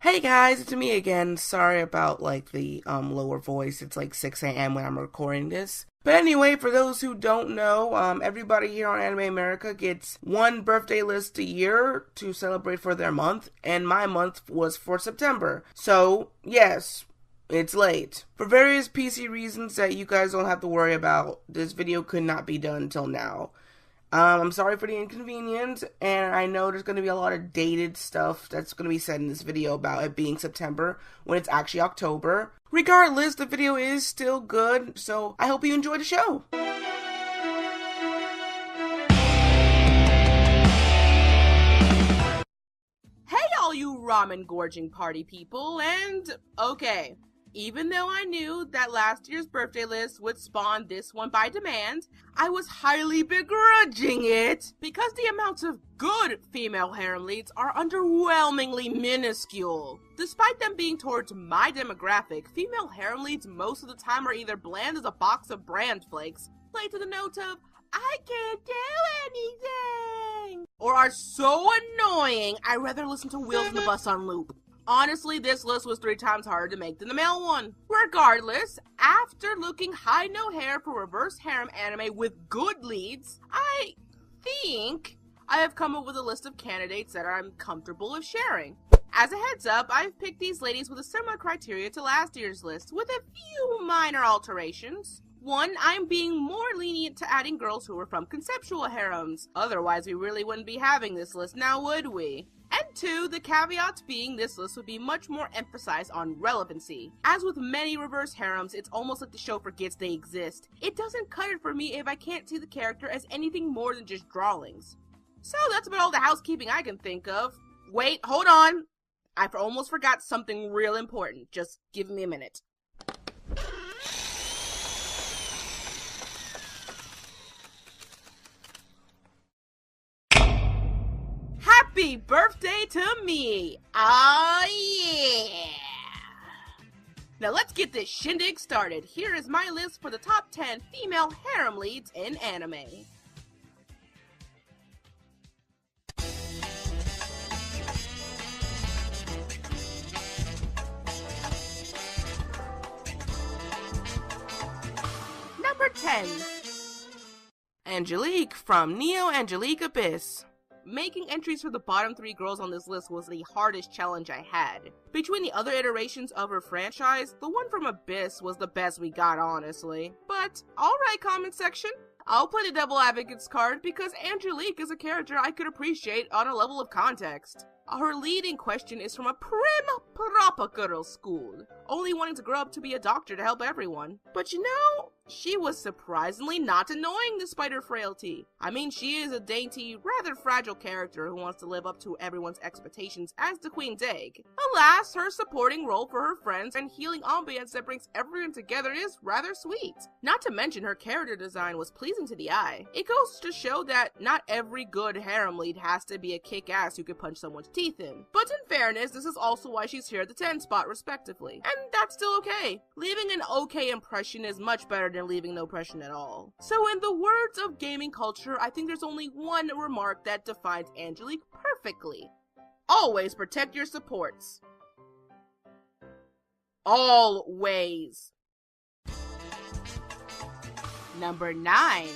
Hey guys, it's me again. Sorry about the lower voice. It's like 6 a.m. when I'm recording this. But anyway, for those who don't know, everybody here on Anime America gets one birthday list a year to celebrate for their month, and my month was for September. So, yes, it's late. For various PC reasons that you guys don't have to worry about, this video could not be done until now. I'm sorry for the inconvenience, and I know there's going to be a lot of dated stuff that's going to be said in this video about it being September when it's actually October. Regardless, the video is still good, so I hope you enjoy the show. Hey all you ramen gorging party people, and okay, even though I knew that last year's birthday list would spawn this one by demand, I was highly begrudging it because the amounts of good female harem leads are underwhelmingly minuscule. Despite them being towards my demographic, female harem leads most of the time are either bland as a box of brand flakes, played to the note of, I can't do anything, or are so annoying I'd rather listen to Wheels on the Bus on loop. Honestly, this list was 3 times harder to make than the male one. Regardless, after looking high no hair for reverse harem anime with good leads, I think I have come up with a list of candidates that I'm comfortable with sharing. As a heads up, I've picked these ladies with a similar criteria to last year's list, with a few minor alterations. 1, I'm being more lenient to adding girls who are from conceptual harems. Otherwise, we really wouldn't be having this list now, would we? And 2, the caveats being this list would be much more emphasized on relevancy. As with many reverse harems, it's almost like the show forgets they exist. It doesn't cut it for me if I can't see the character as anything more than just drawings. So that's about all the housekeeping I can think of. Wait, hold on! I almost forgot something real important. Just give me a minute. Happy birthday to me! Ah, yeah! Now let's get this shindig started. Here is my list for the top 10 female harem leads in anime. Number 10. Angelique from Neo Angelique Abyss. Making entries for the bottom 3 girls on this list was the hardest challenge I had. Between the other iterations of her franchise, the one from Abyss was the best we got, honestly. But, alright comment section, I'll play the devil advocate's card because Angelique is a character I could appreciate on a level of context. Her lead in question is from a prim proper girl school, only wanting to grow up to be a doctor to help everyone. But you know, she was surprisingly not annoying despite her frailty. I mean, she is a dainty, rather fragile character who wants to live up to everyone's expectations as the Queen's egg. Alas, her supporting role for her friends and healing ambience that brings everyone together is rather sweet. Not to mention her character design was pleasing to the eye. It goes to show that not every good harem lead has to be a kick-ass who can punch someone's teeth in. But in fairness, this is also why she's here at the 10 spot respectively. And that's still okay. Leaving an okay impression is much better than leaving no impression at all. So in the words of gaming culture, I think there's only one remark that defines Angelique perfectly. Always protect your supports. Always. Number 9.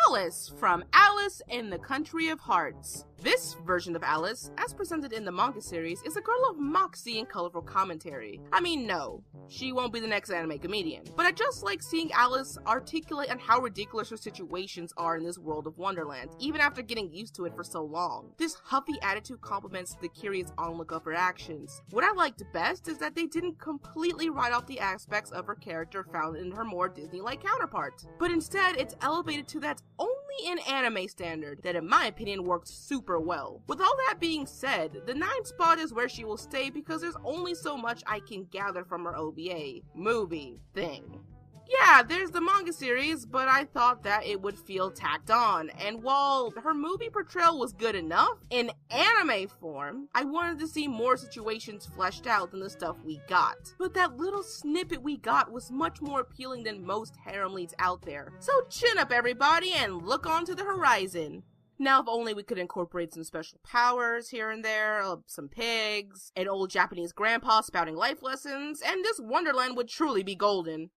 Alice from Alice in the Country of Hearts. This version of Alice, as presented in the manga series, is a girl of moxie and colorful commentary. I mean, no, she won't be the next anime comedian, but I just like seeing Alice articulate on how ridiculous her situations are in this world of Wonderland, even after getting used to it for so long. This huffy attitude complements the curious onlook of her actions. What I liked best is that they didn't completely write off the aspects of her character found in her more Disney-like counterpart, but instead it's elevated to that only in anime standard that in my opinion worked super well. With all that being said, the 9th spot is where she will stay because there's only so much I can gather from her OVA movie thing. Yeah, there's the manga series, but I thought that it would feel tacked on, and while her movie portrayal was good enough, in anime form, I wanted to see more situations fleshed out than the stuff we got. But that little snippet we got was much more appealing than most harem leads out there. So chin up everybody and look onto the horizon. Now, if only we could incorporate some special powers here and there, some pigs, an old Japanese grandpa spouting life lessons, and this wonderland would truly be golden.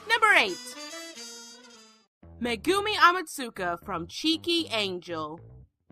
Number 8. Megumi Amatsuka from Cheeky Angel.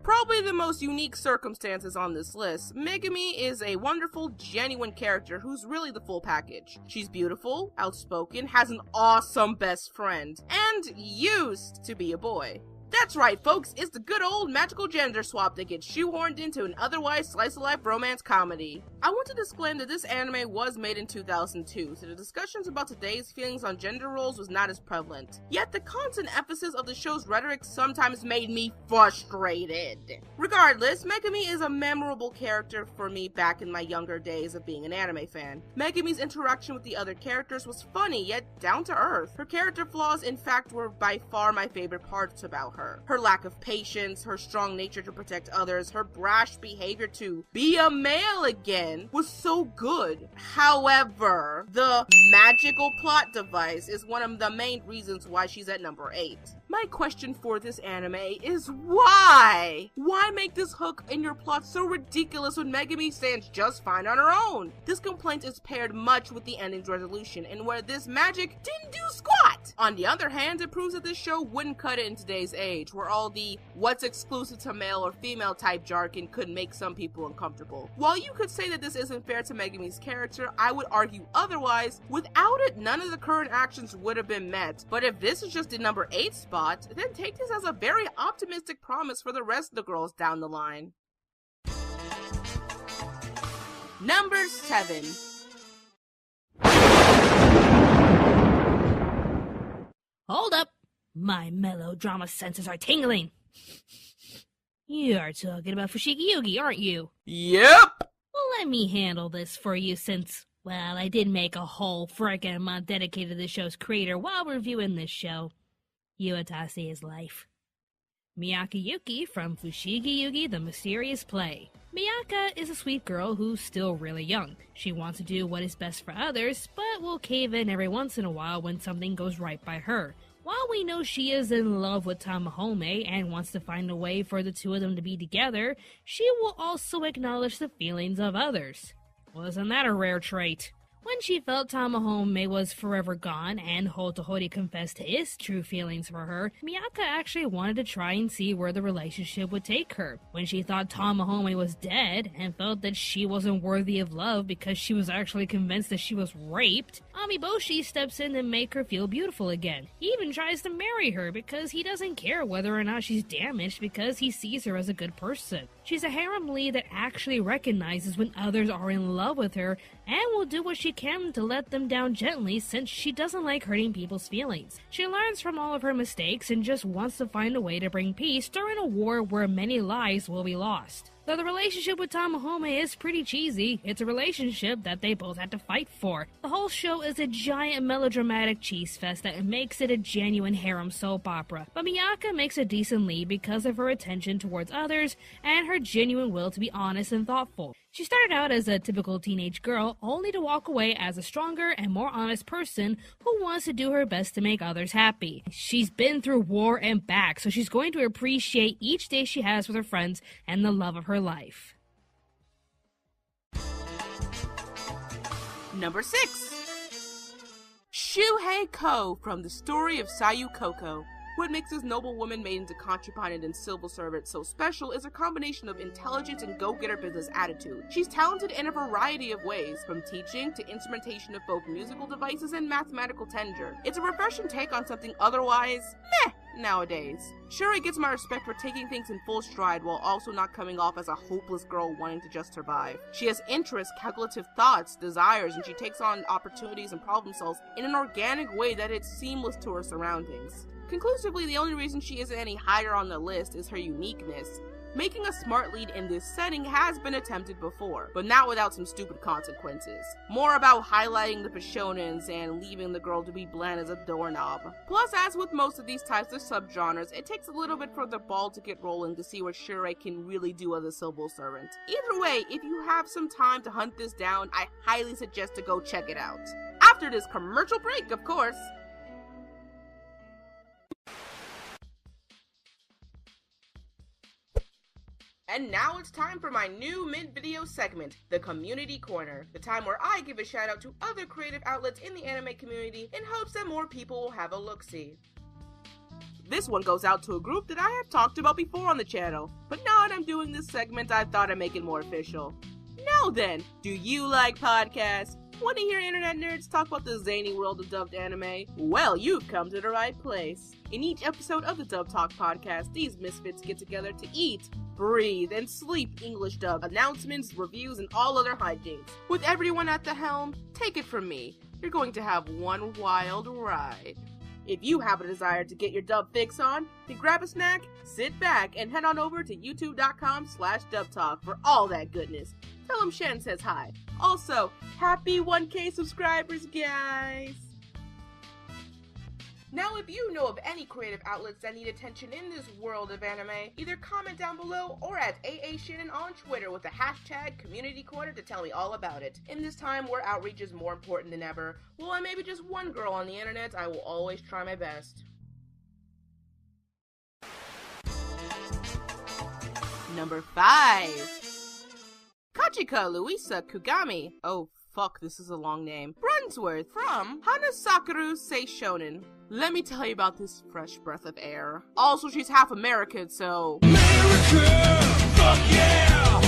Probably the most unique circumstances on this list, Megumi is a wonderful, genuine character who's really the full package. She's beautiful, outspoken, has an awesome best friend, and used to be a boy. That's right, folks, it's the good old magical gender swap that gets shoehorned into an otherwise slice-of-life romance comedy. I want to disclaim that this anime was made in 2002, so the discussions about today's feelings on gender roles was not as prevalent. Yet the constant emphasis of the show's rhetoric sometimes made me frustrated. Regardless, Megumi is a memorable character for me back in my younger days of being an anime fan. Megumi's interaction with the other characters was funny, yet down to earth. Her character flaws, in fact, were by far my favorite parts about her. Her lack of patience, her strong nature to protect others, her brash behavior to be a male again was so good. However, the magical plot device is one of the main reasons why she's at number 8. My question for this anime is why? Why make this hook in your plot so ridiculous when Megumi stands just fine on her own? This complaint is paired much with the ending's resolution, and where this magic didn't do squat. On the other hand, it proves that this show wouldn't cut it in today's age, where all the what's exclusive to male or female type jargon could make some people uncomfortable. While you could say that this isn't fair to Megumi's character, I would argue otherwise. Without it, none of the current actions would have been met. But if this is just the number 8 spot, then take this as a very optimistic promise for the rest of the girls down the line. Number 7. Hold up! My melodrama senses are tingling. You are talking about Fushigi Yugi, aren't you? Yep! Well, let me handle this for you since, well, I did make a whole frickin' month dedicated to the show's creator while reviewing this show. Uetase is life. Miyaka Yuki from Fushigi Yugi The Mysterious Play. Miyaka is a sweet girl who's still really young. She wants to do what is best for others, but will cave in every once in a while when something goes right by her. While we know she is in love with Tamahome and wants to find a way for the two of them to be together, she will also acknowledge the feelings of others. Wasn't that a rare trait? When she felt Tamahome was forever gone and Hotohori confessed his true feelings for her, Miyaka actually wanted to try and see where the relationship would take her. When she thought Tamahome was dead and felt that she wasn't worthy of love because she was actually convinced that she was raped, Amiboshi steps in to make her feel beautiful again. He even tries to marry her because he doesn't care whether or not she's damaged because he sees her as a good person. She's a harem lead that actually recognizes when others are in love with her and will do what she can to let them down gently since she doesn't like hurting people's feelings. She learns from all of her mistakes and just wants to find a way to bring peace during a war where many lives will be lost. Though the relationship with Tamahome is pretty cheesy, it's a relationship that they both had to fight for. The whole show is a giant melodramatic cheese fest that makes it a genuine harem soap opera, but Miyaka makes a decent lead because of her attention towards others and her genuine will to be honest and thoughtful. She started out as a typical teenage girl, only to walk away as a stronger and more honest person who wants to do her best to make others happy. She's been through war and back, so she's going to appreciate each day she has with her friends and the love of her life. Number 6. Shuhei Ko from The Story of Sayu Koko. What makes this noble woman made into concubine and civil servant so special is her combination of intelligence and go-getter business attitude. She's talented in a variety of ways, from teaching to instrumentation of both musical devices and mathematical tenure. It's a refreshing take on something otherwise meh nowadays. Shuri gets my respect for taking things in full stride while also not coming off as a hopeless girl wanting to just survive. She has interests, calculative thoughts, desires, and she takes on opportunities and problem solves in an organic way that is seamless to her surroundings. Conclusively, the only reason she isn't any higher on the list is her uniqueness. Making a smart lead in this setting has been attempted before, but not without some stupid consequences. More about highlighting the Pashonins and leaving the girl to be bland as a doorknob. Plus, as with most of these types of subgenres, it takes a little bit for the ball to get rolling to see what Shuri can really do as a civil servant. Either way, if you have some time to hunt this down, I highly suggest to go check it out. After this commercial break, of course. And now it's time for my new mid-video segment, the Community Corner, the time where I give a shout out to other creative outlets in the anime community in hopes that more people will have a look-see. This one goes out to a group that I have talked about before on the channel, but now that I'm doing this segment, I thought I'd make it more official. Now then, do you like podcasts? Want to hear internet nerds talk about the zany world of dubbed anime? Well, you've come to the right place. In each episode of the Dub Talk podcast, these misfits get together to eat, breathe, and sleep English dub announcements, reviews, and all other hijinks. With everyone at the helm, take it from me, you're going to have one wild ride. If you have a desire to get your dub fix on, then grab a snack, sit back, and head on over to youtube.com/dubtalk for all that goodness. Tell them Shen says hi. Also, happy 1K subscribers, guys! Now, if you know of any creative outlets that need attention in this world of anime, either comment down below or at AAShannon on Twitter with the hashtag #CommunityCorner to tell me all about it. In this time where outreach is more important than ever, well, I may be just one girl on the internet, I will always try my best. Number 5. Kachika Luisa Kugami. Oh, fuck, this is a long name. Brunsworth from Hanasakuru Seishonen. Let me tell you about this fresh breath of air. Also, she's half American, so... America! Fuck yeah!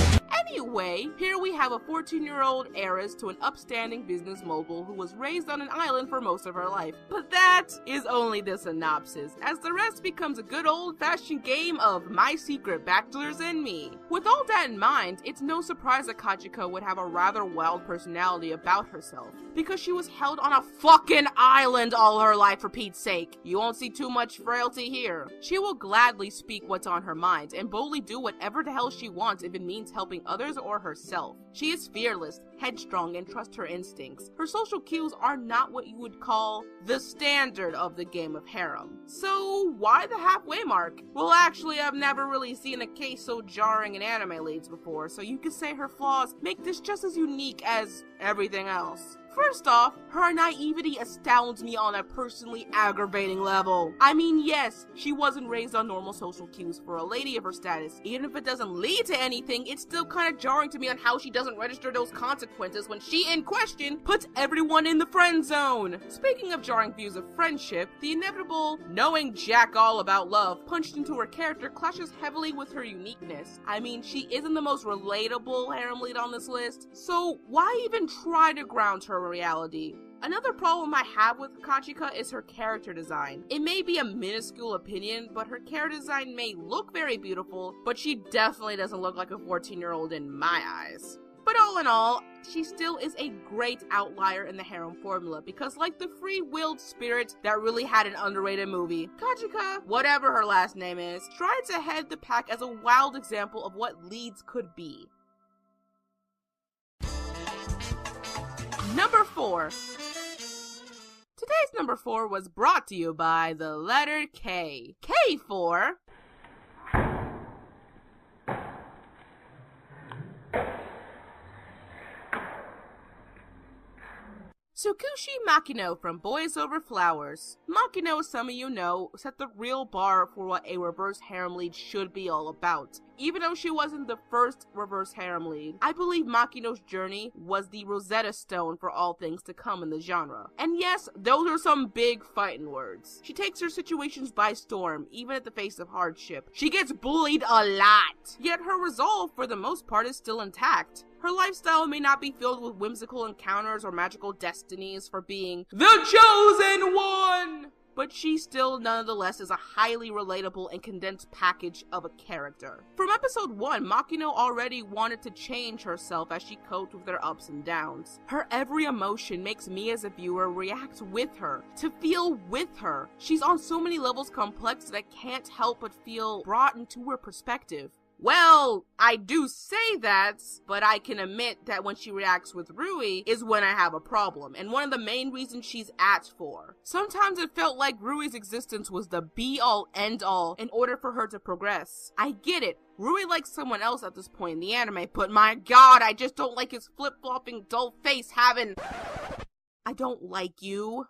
Anyway, here we have a 14-year-old heiress to an upstanding business mogul who was raised on an island for most of her life. But that is only the synopsis, as the rest becomes a good old-fashioned game of My Secret Bachelors and Me. With all that in mind, it's no surprise that Kachika would have a rather wild personality about herself, because she was held on a fucking island all her life, for Pete's sake. You won't see too much frailty here. She will gladly speak what's on her mind and boldly do whatever the hell she wants if it means helping others or herself. She is fearless, headstrong, and trusts her instincts. Her social cues are not what you would call the standard of the game of Harem. So why the halfway mark? Well, actually, I've never really seen a case so jarring in anime leads before, so you could say her flaws make this just as unique as everything else. First off, her naivety astounds me on a personally aggravating level. I mean, yes, she wasn't raised on normal social cues for a lady of her status. Even if it doesn't lead to anything, it's still kind of jarring to me on how she doesn't register those consequences when she, in question, puts everyone in the friend zone. Speaking of jarring views of friendship, the inevitable knowing jack all about love punched into her character clashes heavily with her uniqueness. I mean, she isn't the most relatable harem lead on this list, so why even try to ground her reality? Another problem I have with Kachika is her character design. It may be a minuscule opinion, but her character design may look very beautiful, but she definitely doesn't look like a 14-year-old in my eyes. But all in all, she still is a great outlier in the harem formula, because like the free-willed spirit that really had an underrated movie, Kachika, whatever her last name is, strides ahead the pack as a wild example of what leads could be. Number 4. Today's number 4 was brought to you by the letter K. K for... Tsukushi Makino from Boys Over Flowers. Makino, as some of you know, set the real bar for what a reverse harem lead should be all about. Even though she wasn't the first reverse harem lead, I believe Makino's journey was the Rosetta Stone for all things to come in the genre. And yes, those are some big fighting words. She takes her situations by storm, even at the face of hardship. She gets bullied a lot, yet her resolve for the most part is still intact. Her lifestyle may not be filled with whimsical encounters or magical destinies for being the chosen one, but she still nonetheless is a highly relatable and condensed package of a character. From episode 1, Makino already wanted to change herself as she coped with her ups and downs. Her every emotion makes me as a viewer react with her, to feel with her. She's on so many levels complex that I can't help but feel brought into her perspective. Well, I do say that, but I can admit that when she reacts with Rui is when I have a problem, and one of the main reasons she's at for. Sometimes it felt like Rui's existence was the be-all, end-all in order for her to progress. I get it, Rui likes someone else at this point in the anime, but my god, I just don't like his flip-flopping dull face having... I don't like you.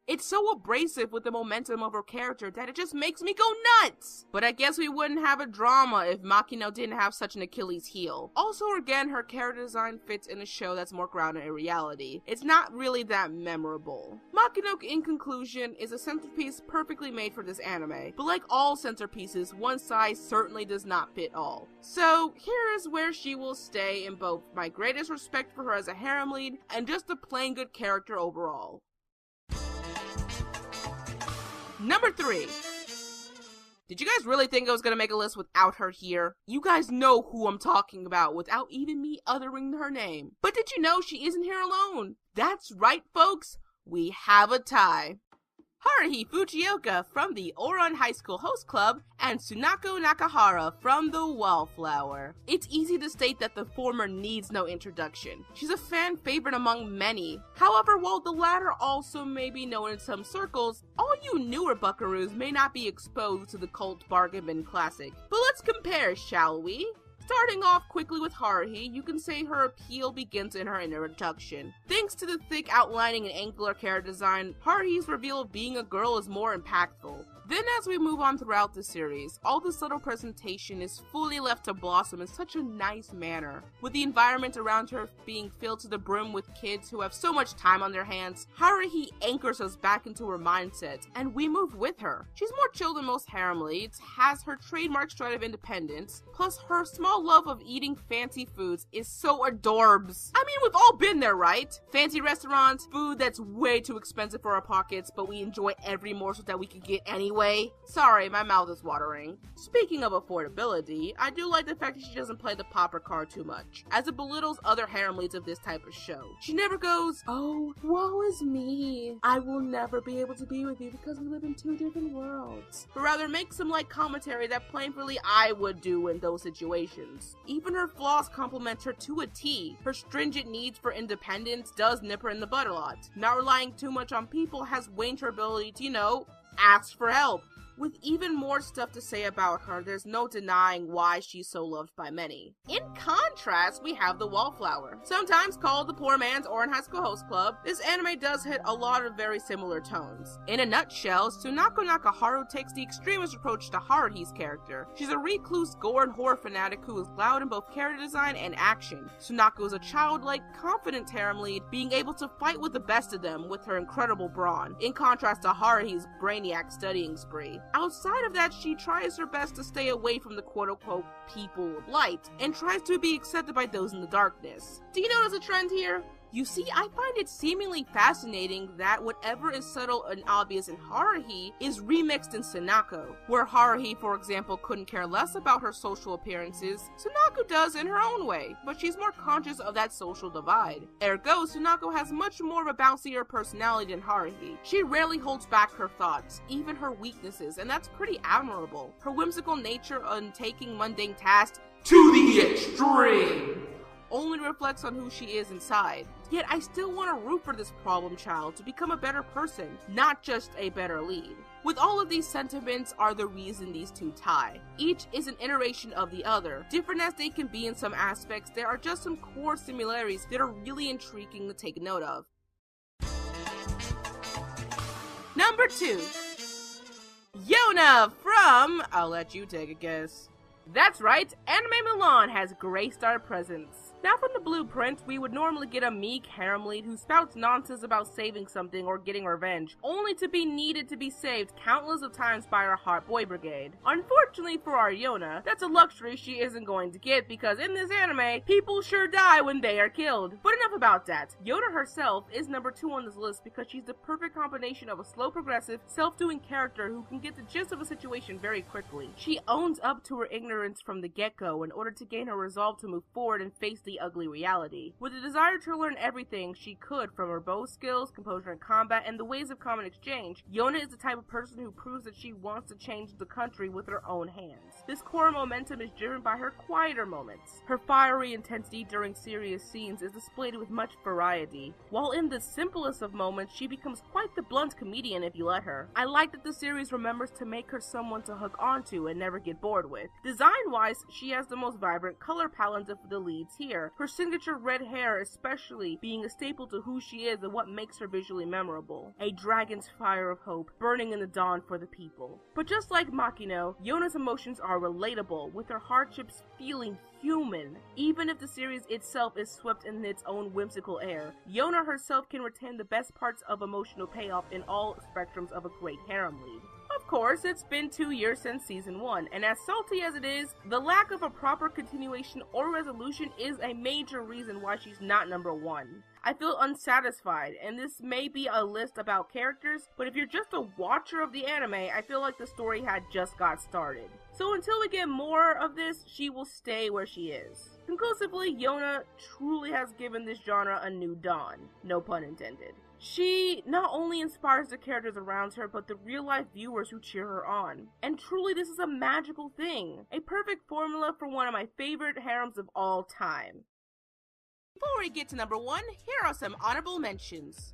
It's so abrasive with the momentum of her character that it just makes me go nuts! But I guess we wouldn't have a drama if Makino didn't have such an Achilles heel. Also, again, her character design fits in a show that's more grounded in reality. It's not really that memorable. Makino, in conclusion, is a centerpiece perfectly made for this anime, but like all centerpieces, one size certainly does not fit all. So, here is where she will stay in both my greatest respect for her as a harem lead and just a plain good character overall. Number 3. Did you guys really think I was gonna make a list without her here? You guys know who I'm talking about without even me uttering her name. But did you know she isn't here alone? That's right, folks. We have a tie. Haruhi Fujioka from the Ouran High School Host Club, and Tsunako Nakahara from the Wallflower. It's easy to state that the former needs no introduction. She's a fan favorite among many. However, while the latter also may be known in some circles, all you newer buckaroos may not be exposed to the cult bargain bin classic. But let's compare, shall we? Starting off quickly with Haruhi, you can say her appeal begins in her introduction. Thanks to the thick outlining and angular character design, Haruhi's reveal of being a girl is more impactful. Then as we move on throughout the series, all the subtle presentation is fully left to blossom in such a nice manner. With the environment around her being filled to the brim with kids who have so much time on their hands, Haruhi anchors us back into her mindset, and we move with her. She's more chill than most harem leads, has her trademark stride of independence, plus her small love of eating fancy foods is so adorbs. I mean, we've all been there, right? Fancy restaurants, food that's way too expensive for our pockets, but we enjoy every morsel that we can get anyway. Sorry, my mouth is watering. Speaking of affordability, I do like the fact that she doesn't play the popper card too much, as it belittles other harem leads of this type of show. She never goes, "Oh, woe is me. I will never be able to be with you because we live in two different worlds," but rather makes some light commentary that plainly I would do in those situations. Even her flaws complement her to a T. Her stringent needs for independence does nip her in the butt a lot. Not relying too much on people has waned her ability to, ask for help. With even more stuff to say about her, there's no denying why she's so loved by many. In contrast, we have the Wallflower. Sometimes called the poor man's Ouran High School Host Club, this anime does hit a lot of very similar tones. In a nutshell, Tsunako Nakaharu takes the extremist approach to Haruhi's character. She's a recluse gore and horror fanatic who is loud in both character design and action. Tsunako is a childlike, confident harem lead, being able to fight with the best of them with her incredible brawn, in contrast to Haruhi's brainiac studying spree. Outside of that, she tries her best to stay away from the quote-unquote people of light, and tries to be accepted by those in the darkness. Do you notice a trend here? You see, I find it seemingly fascinating that whatever is subtle and obvious in Haruhi is remixed in Tsunako. Where Haruhi, for example, couldn't care less about her social appearances, Tsunako does in her own way, but she's more conscious of that social divide. Ergo, Tsunako has much more of a bouncier personality than Haruhi. She rarely holds back her thoughts, even her weaknesses, and that's pretty admirable. Her whimsical nature on taking mundane tasks to the extreme only reflects on who she is inside. Yet I still want to root for this problem child to become a better person, not just a better lead. With all of these sentiments are the reason these two tie. Each is an iteration of the other. Different as they can be in some aspects, there are just some core similarities that are really intriguing to take note of. Number 2. Yona from... I'll let you take a guess. That's right, Anime Milan has graced our presence. Now from the blueprint, we would normally get a meek harem lead who spouts nonsense about saving something or getting revenge, only to be needed to be saved countless of times by our hot boy brigade. Unfortunately for our Yona, that's a luxury she isn't going to get because in this anime, people sure die when they are killed. But enough about that. Yona herself is number 2 on this list because she's the perfect combination of a slow progressive, self-doing character who can get the gist of a situation very quickly. She owns up to her ignorance from the get-go in order to gain her resolve to move forward and face the ugly reality. With a desire to learn everything she could from her bow skills, composure in combat, and the ways of common exchange, Yona is the type of person who proves that she wants to change the country with her own hands. This core momentum is driven by her quieter moments. Her fiery intensity during serious scenes is displayed with much variety, while in the simplest of moments she becomes quite the blunt comedian if you let her. I like that the series remembers to make her someone to hook onto and never get bored with. Design-wise, she has the most vibrant color palette of the leads here, clear, her signature red hair especially being a staple to who she is and what makes her visually memorable. A dragon's fire of hope, burning in the dawn for the people. But just like Makino, Yona's emotions are relatable, with her hardships feeling human. Even if the series itself is swept in its own whimsical air, Yona herself can retain the best parts of emotional payoff in all spectrums of a great harem lead. Of course, it's been 2 years since season 1, and as salty as it is, the lack of a proper continuation or resolution is a major reason why she's not number 1. I feel unsatisfied, and this may be a list about characters, but if you're just a watcher of the anime, I feel like the story had just got started. So until we get more of this, she will stay where she is. Conclusively, Yona truly has given this genre a new dawn. No pun intended. She not only inspires the characters around her, but the real-life viewers who cheer her on. And truly, this is a magical thing. A perfect formula for one of my favorite harems of all time. Before we get to number 1, here are some honorable mentions.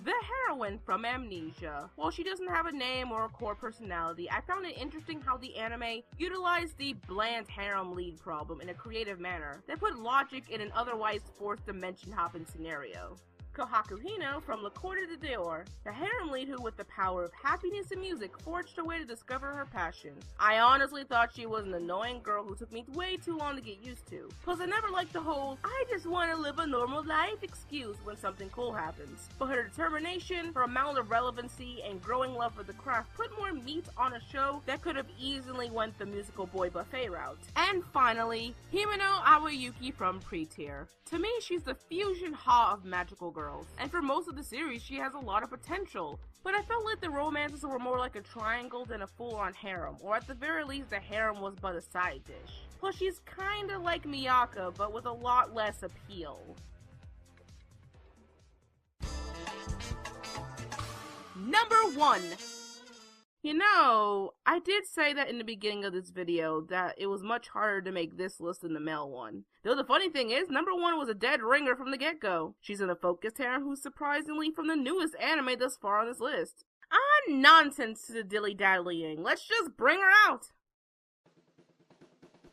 The heroine from Amnesia. While she doesn't have a name or a core personality, I found it interesting how the anime utilized the bland harem lead problem in a creative manner that put logic in an otherwise forced dimension hopping scenario. Kohaku Hino from La Corte de Dior, the harem lead who with the power of happiness and music forged a way to discover her passion. I honestly thought she was an annoying girl who took me way too long to get used to. Plus I never liked the whole, I just want to live a normal life excuse when something cool happens. But her determination, her amount of relevancy, and growing love for the craft put more meat on a show that could have easily went the musical boy buffet route. And finally, Himeno Awayuki from Pre-Tier. To me, she's the fusion ha of magical girls. And for most of the series, she has a lot of potential. But I felt like the romances were more like a triangle than a full-on harem, or at the very least, the harem was but a side dish. Plus, she's kinda like Miyaka, but with a lot less appeal. Number 1. You know, I did say that in the beginning of this video that it was much harder to make this list than the male one. Though the funny thing is, number 1 was a dead ringer from the get-go. She's in a focused harem who's surprisingly from the newest anime thus far on this list. Nonsense to the dilly-dallying. Let's just bring her out.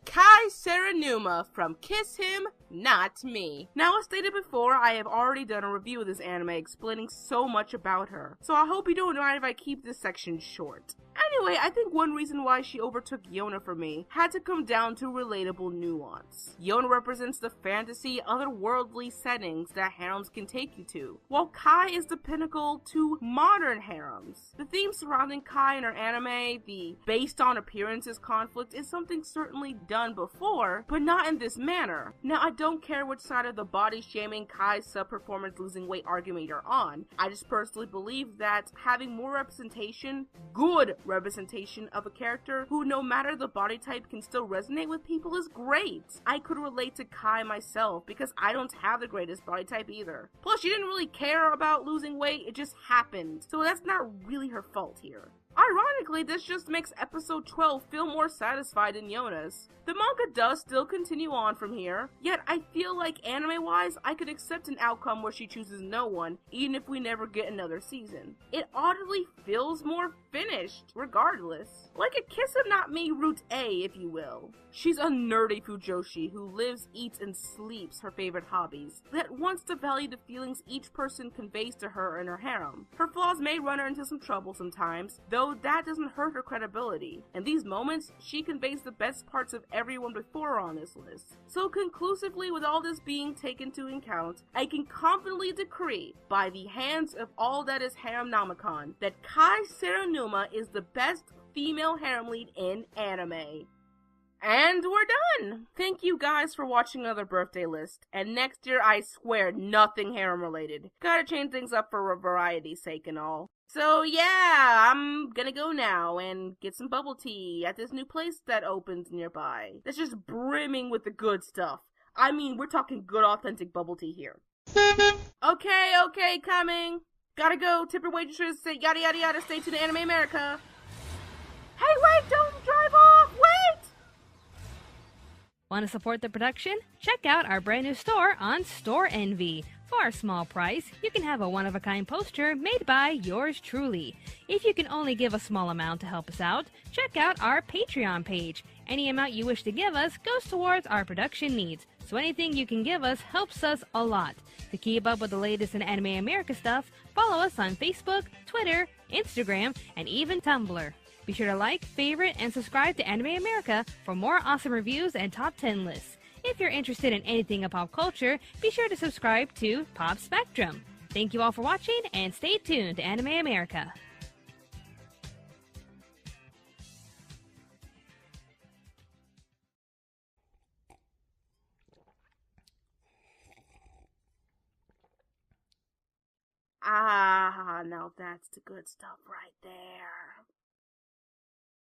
Kai Serenuma from Kiss Him, Not Me. Now, as stated before, I have already done a review of this anime explaining so much about her, so I hope you don't mind if I keep this section short. Anyway, I think one reason why she overtook Yona for me had to come down to relatable nuance. Yona represents the fantasy, otherworldly settings that harems can take you to, while Kai is the pinnacle to modern harems. The theme surrounding Kai in her anime, the based on appearances conflict, is something certainly done before, but not in this manner. Now, I don't care which side of the body-shaming Kai's sub-performance losing weight argument you're on. I just personally believe that having more representation, good representation of a character who no matter the body type can still resonate with people is great. I could relate to Kai myself because I don't have the greatest body type either. Plus she didn't really care about losing weight, it just happened. So that's not really her fault here. Ironically, this just makes episode 12 feel more satisfied than Yona's. The manga does still continue on from here, yet I feel like anime-wise, I could accept an outcome where she chooses no one, even if we never get another season. It oddly feels more finished, regardless. Like a Kiss Him Not Me Route A, if you will. She's a nerdy fujoshi who lives, eats, and sleeps her favorite hobbies, that wants to value the feelings each person conveys to her in her harem. Her flaws may run her into some trouble sometimes, though that doesn't hurt her credibility. In these moments, she conveys the best parts of everyone before her on this list. So conclusively, with all this being taken into account, I can confidently decree, by the hands of all that is harem namicon, that Kai Serenuma is the best female harem lead in anime. And we're done! Thank you guys for watching another birthday list. And next year, I swear, nothing harem related. Gotta change things up for variety's sake and all. So yeah, I'm gonna go now and get some bubble tea at this new place that opens nearby. That's just brimming with the good stuff. I mean, we're talking good authentic bubble tea here. Okay, coming. Gotta go, tip your waitresses, say yada yada yada, stay tuned to Anime America. Hey, wait, don't drive off, wait! Want to support the production? Check out our brand new store on Store Envy. For a small price, you can have a one-of-a-kind poster made by yours truly. If you can only give a small amount to help us out, check out our Patreon page. Any amount you wish to give us goes towards our production needs, so anything you can give us helps us a lot. To keep up with the latest in Anime America stuff, follow us on Facebook, Twitter, Instagram, and even Tumblr. Be sure to like, favorite, and subscribe to Anime America for more awesome reviews and top 10 lists. If you're interested in anything of pop culture, be sure to subscribe to Pop Spectrum. Thank you all for watching, and stay tuned to Anime America. Ah, now that's the good stuff right there.